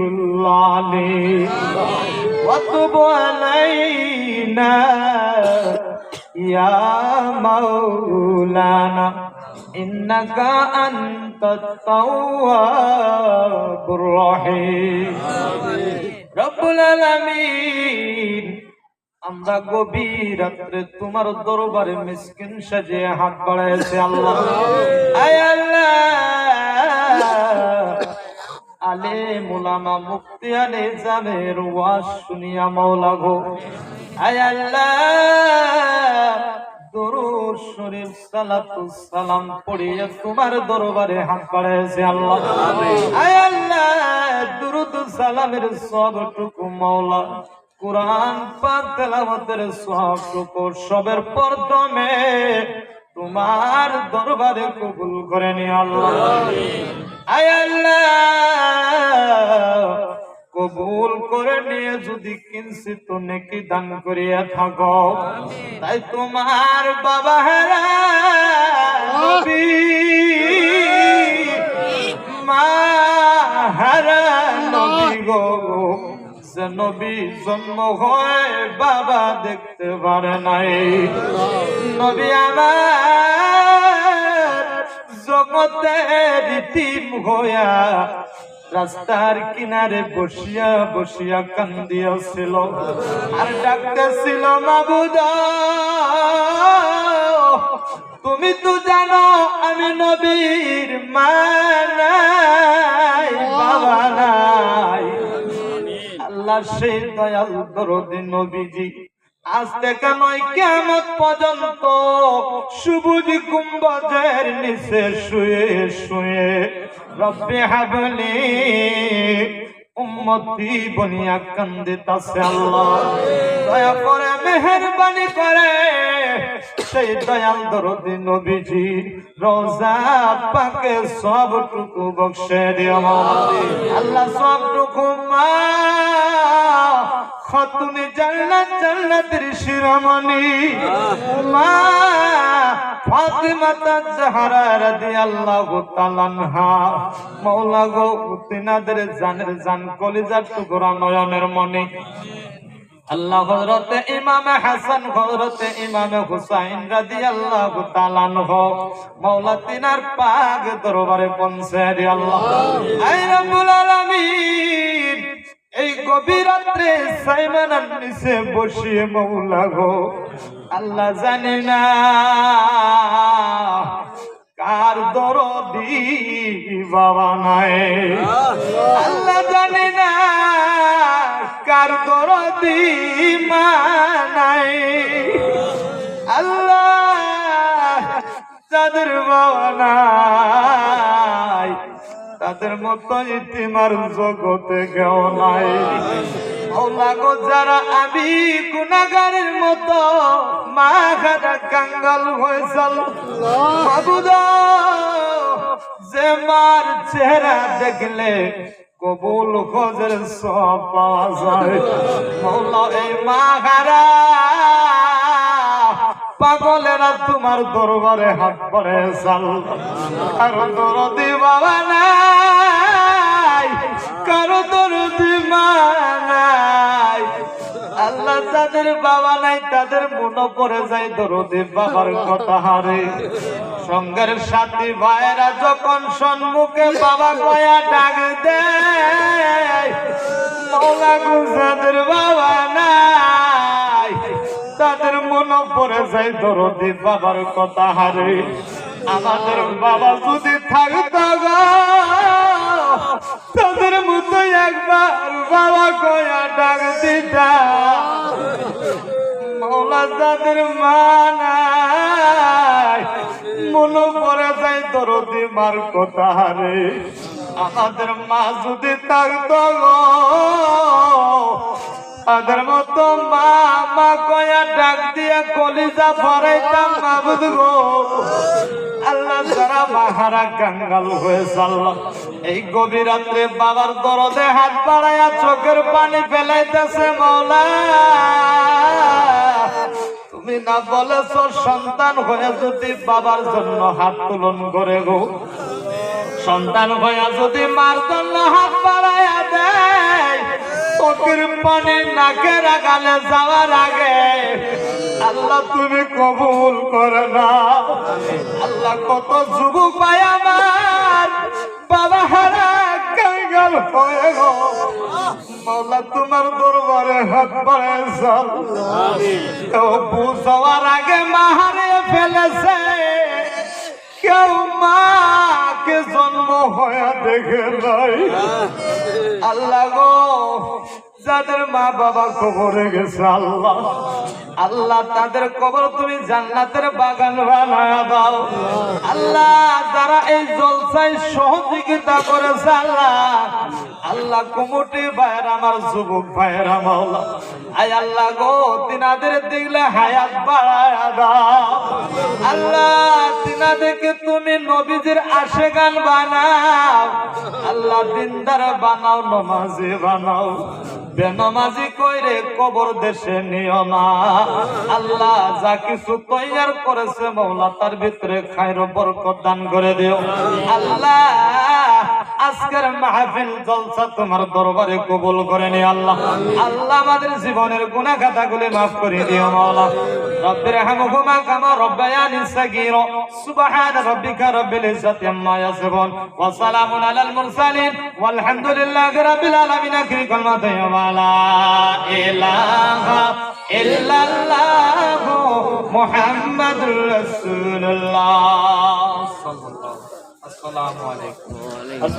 العليم وتب علينا يا مولانا إنك أنت التواب الرحيم رب العالمين আমরা গভীর রাত্রে তোমার দরবারে মিসকিন সাজিয়ে হাত বাড়াইছি আল্লাহ। আয় আল্লাহ, আলেম উলামা মুফতি আলে জামের ওয়াজ শুনিয়া মাওলা গো, আয় আল্লাহ দরুদ শরীফ সালাতুস সালাম পড়িয়া তোমার দরবারে হাত বাড়াইছি আল্লাহ। আয় আল্লাহ দরুদ সালামের সবটুকু মাওলা কুরআন পাক তেলাওয়াতের সবটুকু সবের প্রথমে তোমার দরবারে কবুল করে নি আল্লাহ। আয় আল্লাহ কবুল করে নিয়ে যদি কিঞ্চিত নেকি দান করিয়া থাকো, তাই তোমার বাবা হারা নবী মা হারা নবী গো, যে নবী জন্ম হয় বাবা দেখতে পারে নাই, নবী আমার জগতের ইতিম হইয়া রাস্তার কিনারে বসিয়া বসিয়া কান্দিয়াছিল আর ডাকতেছিল মাবুদ তুমি তো জানো আমি নবীর মা নাই বাবা নাই। আল্লাহ সেই দয়াল দরদি নবীজি আজ থেকে নয় কিয়ামত পর্যন্ত সবুজ গুম্বজের নিচে শুয়ে শুয়ে রব্বি হাবলি উম্মতি বনিয়া কান্দিতাছে আল্লাহ। দয়া করে মেহেরবানি করে সেই দয়াল দরদি নবীজি রোজা পাকে সবটুকু বখশে দিও আল্লাহ, সবটুকু মা খাতুনে জান্নাত জান্নাতের শিরোমণি মা ফাতিমা জাহরা রাদিয়াল্লাহু তাআলা আনহা মাওলা গো তিনাদের জানের জান কলিজার টুকরা নয়নের মনি আল্লাহ হযরতে ইমাম হাসান হযরতে ইমাম হুসাইন রাদিয়াল্লাহু তাআলা আনহু মাওলা তিনার পাক দরবারে পৌঁছে দি আল্লাহ। আয় রব্বুল আলামিন এই গভীর রাত্রে সাইমানার নিচে বসিয়ে মাওলা গো আল্লাহ জানে না কার দরদি বাবা নাই, আল্লাহ জানে না কার দরদি মা নাই, আল্লাহ যাদের বাবা নাই তাদের মতো ইতিমার জগতে কেউ নাই। মাওলা গো যারা আমি গুনাহগারের মতো মা খাটা কাঙ্গাল হয়েছিল মাবুদ যে মার চেহারা দেখলে কবুল হজের সব পাওয়া যায়, মাওলা এই মা খারা পাগলেরা তোমার দরবারে হাত পড়ে চাল, কারো দরদি বাবা নাই কারো দরদি মা নাই। আল্লাহ যাদের বাবা নাই তাদের মনে পড়ে যায় দরদি বাবার কথা হারে, সঙ্গের সাথী ভাইরা যখন সম্মুখে বাবা কয়া ডাক দেয় মাওলা গো যাদের বাবা নাই তাদের মনে পড়ে যায় দরদি বাবার কথা হারে। আমাদের বাবা যদি থাকতো গো তাদের মতো একবার বাবা কয়া ডাক দিতা, মাওলা যাদের মা নাই মনে পড়ে যায় দরদি মার কথা হারে। আমাদের মা যদি থাকতো গো তাদের মতো মা মা কয়া ডাক দিয়া কলিজা ভরাইতাম মাবুদ গো। আল্লাহ যারা মাহারা কাঙ্গাল হয়েছে আল্লাহ এই গভীর রাত্রে বাবার দরদে হাত বাড়াইয়া চোখের পানি ফেলাইতেছে মাওলা, তুমি না বলেছ সন্তান হয়ে যদি বাবার জন্য হাত তুলন করে গো, সন্তান হয়ে যদি মার জন্য হাত পানি নাকের আগালে যাওয়ার আগে আল্লাহ তুমি কবুল করে না। আল্লাহ কত যুবক ভাই আমার বাবা হারা কাঙ্গাল হয়ে গো, মাওলা তোমার দরবারে হাত বাড়াইছাল। কেউ বুঝার আগে মা হারিয়ে ফেলেছে, কেউ মাকে জন্ম হয়ে দেখে নাই। আল্লাহ গো, যাদের মা বাবা কবরে গেছে আল্লাহ, আল্লাহ তাদের কবর তুমি জান্নাতের বাগান বানায় দাও। আল্লাহ যারা এই জলসায় সহযোগিতা করেছে আল্লাহ, আল্লাহ কমিটি ভাইয়ের আমার যুবক ভাইয়েরা মাওলা, আয় আল্লাহ গো তিনাদের দেখলে হায়াত বাড়ায় দাও। আল্লাহ তিনাদেরকে তুমি নবীজির আশেকান বানাও। আল্লাহ দিনদার বানাও, নমাজি বানাও। বেনমাজি কইরে কবর দেশে নিও না। আল্লাহ যা কিছু তৈয়ার করেছে মাওলা তার ভিতরে খায়ের বরকত দান করে দিও। আল্লাহ আজকের মাহফিল জলসা তোমার দরবারে কবুল করে নি আল্লাহ। আল্লাহ আমাদের জীবনের গুনাহ খাতাগুলি maaf করে দিও মাওলা। রব্বির হামহুমা কামা রব্বায়ানি সাগীরা। সুবহান রাব্বিকা রাব্বিল ইজ্জাতি আম্মা ইয়াসিফুন ওয়া সালামুন আলাল মুরসালিন ওয়াল হামদুলিল্লাহি রাব্বিল আলামিন। আখির কালমাতে লা ইলাহা ইল্লাল্লাহু মুহাম্মাদুর রাসূলুল্লাহ সাল্লাল্লাহু আলাইহি ওয়া সাল্লাম। আসসালামু আলাইকুম।